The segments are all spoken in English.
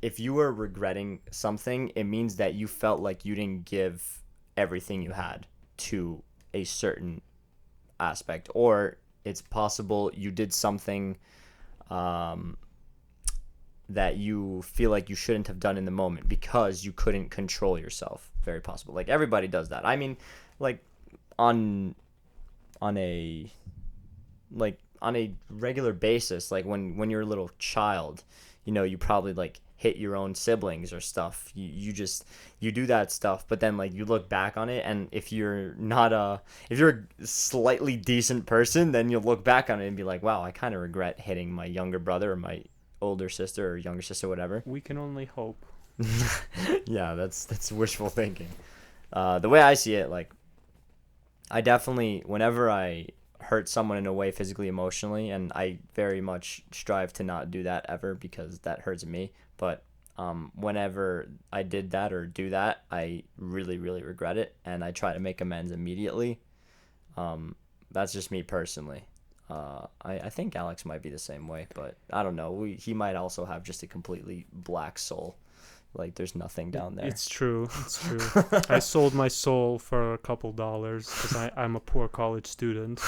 if you were regretting something, it means that you felt like you didn't give everything you had to a certain aspect, or it's possible you did something um, that you feel like you shouldn't have done in the moment because you couldn't control yourself. Very possible. Like everybody does that. I mean, like on on a on a regular basis, like when you're a little child, you probably like hit your own siblings or stuff. You do that stuff, but then like you look back on it, and if you're a slightly decent person, then you'll look back on it and be like, wow, I kind of regret hitting my younger brother or my older sister or younger sister, whatever. We can only hope. Yeah, that's wishful thinking. The way I see it, like I definitely, whenever I hurt someone in a way physically, emotionally, and I very much strive to not do that ever because that hurts me. But whenever I did that or do that, I really, really regret it, and I try to make amends immediately. That's just me personally. I think Alex might be the same way, but I don't know. He might also have just a completely black soul. Like there's nothing down there. It's true. It's true. I sold my soul for a couple dollars because I'm a poor college student.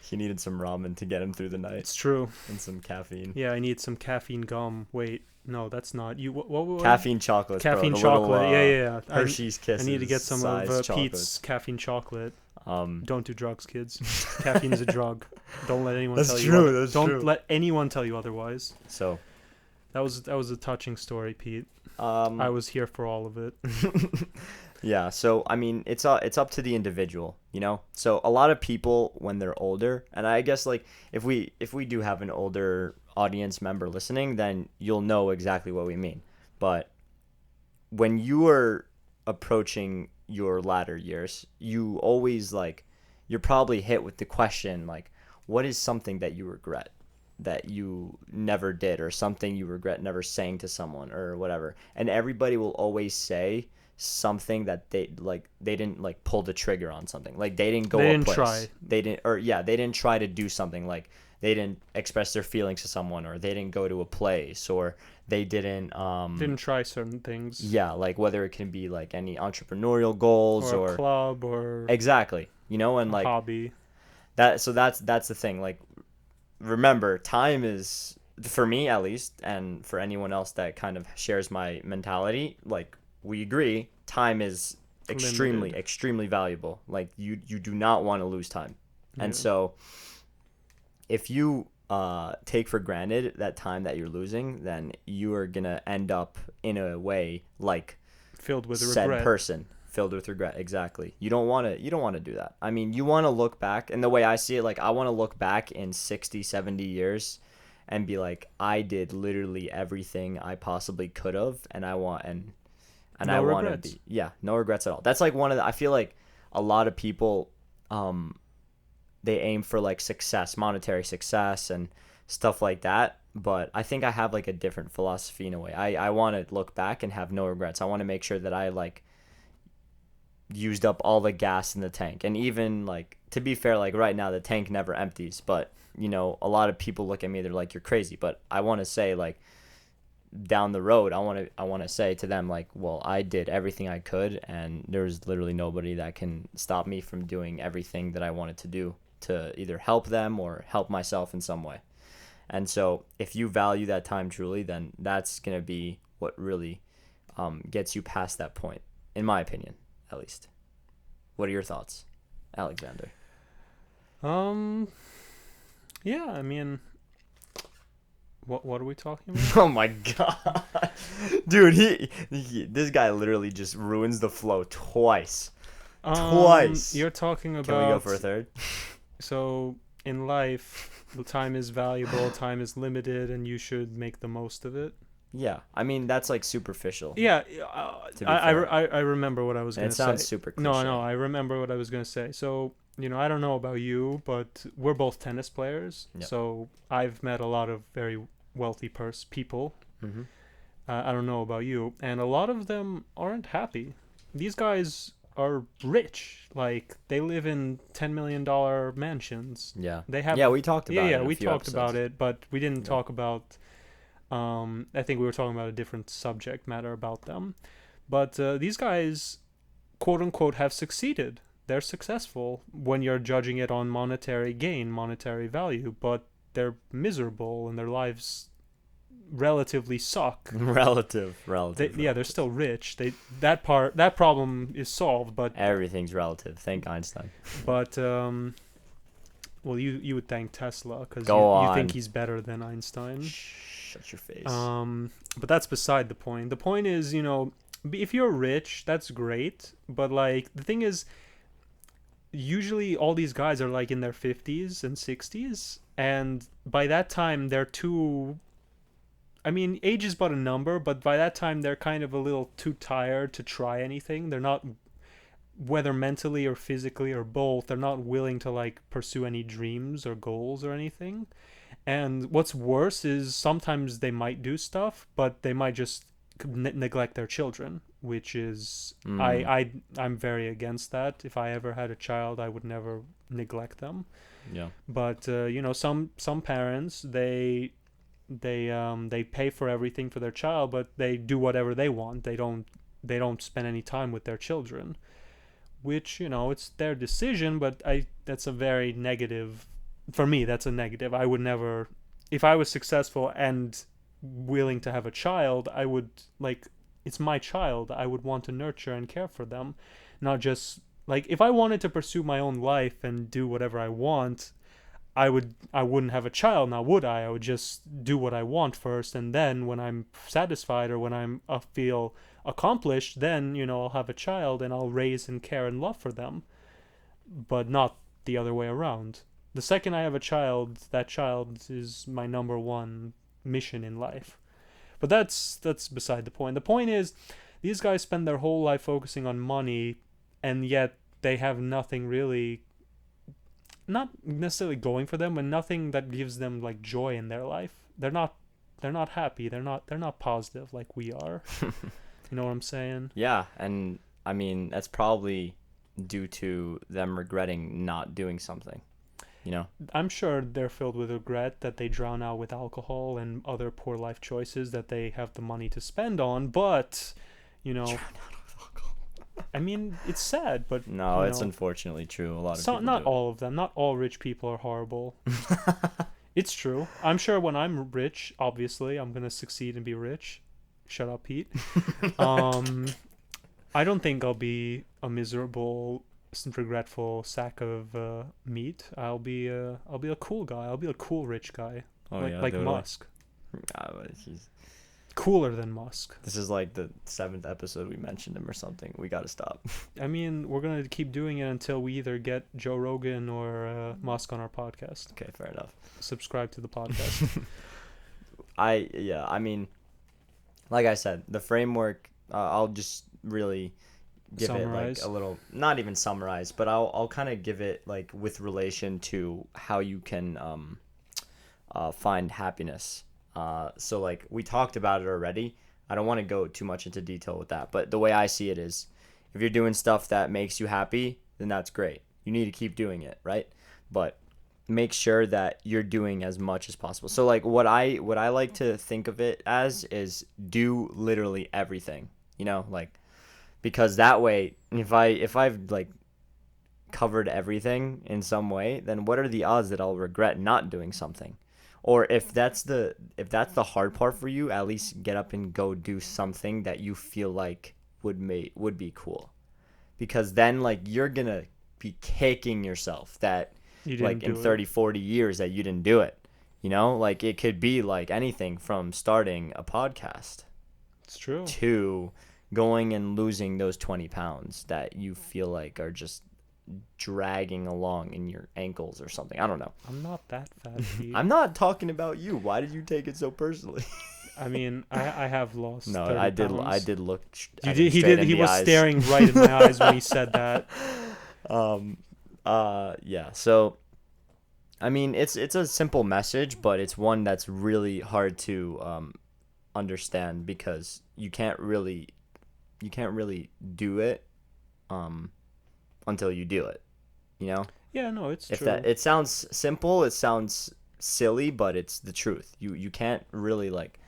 He needed some ramen to get him through the night. It's true. And some caffeine. Yeah, I need some caffeine gum. Wait, no, that's not you. What caffeine chocolate. Caffeine bro, chocolate. Little, yeah. Hershey's Kisses. I need to get some of chocolates. Pete's caffeine chocolate. Don't do drugs, kids. Caffeine is a drug. Don't let anyone tell you. That's true. Don't let anyone tell you otherwise. So that was a touching story, Pete. I was here for all of it. Yeah, so I mean, it's up to the individual, So a lot of people when they're older, and I guess like if we do have an older audience member listening, then you'll know exactly what we mean. But when you are approaching your latter years, you always you're probably hit with the question like, what is something that you regret that you never did, or something you regret never saying to someone or whatever? And everybody will always say something that they didn't pull the trigger on something, like they didn't try, they didn't try to do something, like they didn't express their feelings to someone, or they didn't go to a place, or they didn't try certain things. Yeah, like whether it can be like any entrepreneurial goals or a club or exactly, and like hobby. That's the thing. Like remember, time is, for me at least, and for anyone else that kind of shares my mentality, like we agree, time is extremely valuable. Like you do not want to lose time. Yeah. And so if you take for granted that time that you're losing, then you are gonna end up in a way like filled with said regret. person filled with regret. Exactly. You don't want to do that. I mean, you want to look back, and the way I see it, like I want to look back in 60, 70 years and be like, I did literally everything I possibly could have, and I want no I want regrets. to be, no regrets at all. That's like I feel like a lot of people they aim for like success, monetary success and stuff like that, but I think I have like a different philosophy in a way. I want to look back and have no regrets. I want to make sure that I like used up all the gas in the tank. And even like, to be fair, like right now the tank never empties, but a lot of people look at me, they're like, you're crazy. But I want to say, like, down the road, I want to say to them, like, well, I did everything I could, and there's literally nobody that can stop me from doing everything that I wanted to do to either help them or help myself in some way. And so if you value that time truly, then that's going to be what really gets you past that point, in my opinion, at least. What are your thoughts, Alexander? Yeah, I mean, what are we talking about? Oh my god, dude, he this guy literally just ruins the flow twice. You're talking about. Can we go for a third? So in life, the time is valuable, time is limited, and you should make the most of it. Yeah, I mean that's like superficial. Yeah, I remember what I was going to say. It sounds super cliche. No, I remember what I was going to say. So, I don't know about you, but we're both tennis players. Yep. So I've met a lot of very wealthy people. Mm-hmm. I don't know about you, and a lot of them aren't happy. These guys are rich. Like, they live in $10 million mansions. Yeah. They have. Yeah, we talked about it. Yeah, we talked about it, but we didn't talk about I think we were talking about a different subject matter about them, but these guys, quote unquote, have succeeded. They're successful when you're judging it on monetary gain, monetary value, but they're miserable and their lives relatively suck. Relative. Yeah, they're still rich. That problem is solved, but Everything's relative. Thank Einstein. but well, you would thank Tesla because Go you on. think he's better than Einstein. Shut your face. But that's beside the point. The point is, if you're rich, that's great. But like the thing is, usually all these guys are like in their 50s and 60s, and by that time they're too. I mean, age is but a number, but by that time they're kind of a little too tired to try anything. They're not, whether mentally or physically or both, they're not willing to like pursue any dreams or goals or anything. And what's worse is sometimes they might do stuff, but they might just neglect their children, which is I'm very against that. If I ever had a child, I would never neglect them. Yeah. But some parents they pay for everything for their child, but they do whatever they want. They don't spend any time with their children, which it's their decision. But that's a very negative. For me, that's a negative. I would never, if I was successful and willing to have a child, I would like, it's my child. I would want to nurture and care for them, not just like if I wanted to pursue my own life and do whatever I want, I wouldn't have a child now, would I? I would just do what I want first, and then when I'm satisfied or when I feel accomplished, then I'll have a child and I'll raise and care and love for them, but not the other way around. The second I have a child, that child is my number one mission in life. But that's beside the point. The point is, these guys spend their whole life focusing on money, and yet they have nothing really, not necessarily going for them, but nothing that gives them like joy in their life. They're not happy. They're not positive like we are. You know what I'm saying? Yeah, and I mean that's probably due to them regretting not doing something. I'm sure they're filled with regret that they drown out with alcohol and other poor life choices that they have the money to spend on, but I mean, it's sad, but No, it's unfortunately true. A lot of people not do it. all of them. Not all rich people are horrible. It's true. I'm sure when I'm rich, obviously, I'm gonna succeed and be rich. Shut up, Pete. I don't think I'll be a miserable, regretful sack of meat. I'll be a cool guy. I'll be a cool rich guy, like totally. Musk. But he's- Cooler than Musk. This is like the 7th episode we mentioned him or something. We gotta stop. I mean, we're gonna keep doing it until we either get Joe Rogan or Musk on our podcast. Okay, fair enough. Subscribe to the podcast. I mean, like I said, the framework. I'll just really give Summarize. it like a little, not even summarize, but I'll kind of give it like with relation to how you can find happiness. So like we talked about it already. I don't want to go too much into detail with that, but the way I see it is, if you're doing stuff that makes you happy, then that's great. You need to keep doing it, right? But make sure that you're doing as much as possible. So like what I like to think of it as is do literally everything, like, because that way if I've like covered everything in some way, then what are the odds that I'll regret not doing something? Or if that's the hard part for you, at least get up and go do something that you feel like would be cool. Because then like you're going to be kicking yourself that You like didn't in do 30, 40 years that you didn't do it. Like it could be like anything from starting a podcast It's true. to going and losing those 20 pounds that you feel like are just dragging along in your ankles or something. I don't know. I'm not that fat, Pete. I'm not talking about you. Why did you take it so personally? I mean, I have lost. No, 30 I did. pounds. I did look. You did. He did. He was staring right in my eyes when he said that. Yeah. So, I mean, it's a simple message, but it's one that's really hard to understand because you can't really do it until you do it. Yeah, no, it's If true. that it sounds simple, it sounds silly, but it's the truth. You can't really like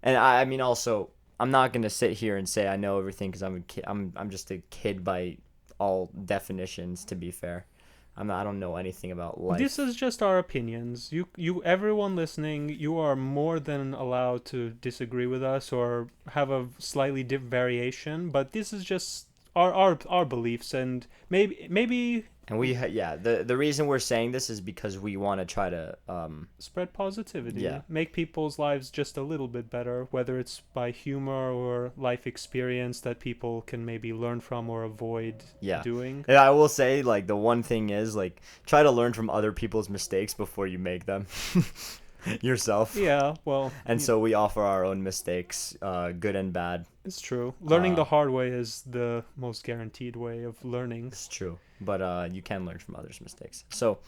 And I mean, also, I'm not gonna sit here and say I know everything because I'm a kid. I'm just a kid by all definitions. To be fair, I don't know anything about This life. is just our opinions. Everyone listening, you are more than allowed to disagree with us or have a slightly variation, but this is just our beliefs, and maybe And yeah, the reason we're saying this is because we want to try to spread yeah, positivity, make people's lives just a little bit better, whether it's by humor or life experience that people can maybe learn from or avoid yeah. doing. And I will say, like, the one thing is, like, try to learn from other people's mistakes before you make them yourself. Yeah, well, And so we offer our own mistakes, good and bad. it's true. Learning Uh, the hard way is the most guaranteed way of learning. it's true, but you can learn from others' mistakes. So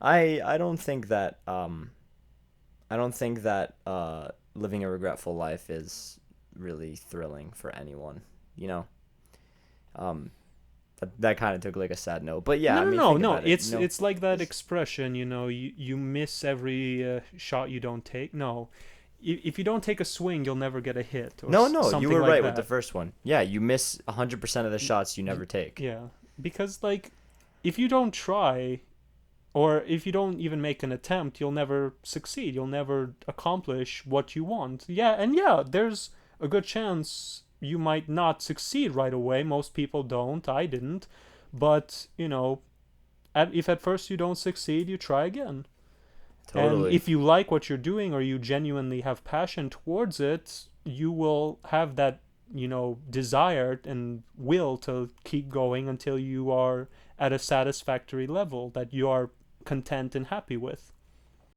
I don't think that living a regretful life is really thrilling for anyone. You know, um, that kind of took like a sad note. But yeah, No, I no, mean, no, think no. about it. You know, It's like that expression, you miss every shot you don't take. No, if you don't take a swing, you'll never get a hit or no, you something were like right with the that. first one. Yeah, you miss 100% of the shots you never take. Yeah, because like if you don't try or if you don't even make an attempt, you'll never succeed. You'll never accomplish what you want. Yeah, and yeah, there's a good chance you might not succeed right away. Most people don't. I didn't. But, if at first you don't succeed, you try again. And Totally. if you like what you're doing or you genuinely have passion towards it, you will have that, desire and will to keep going until you are at a satisfactory level that you are content and happy with.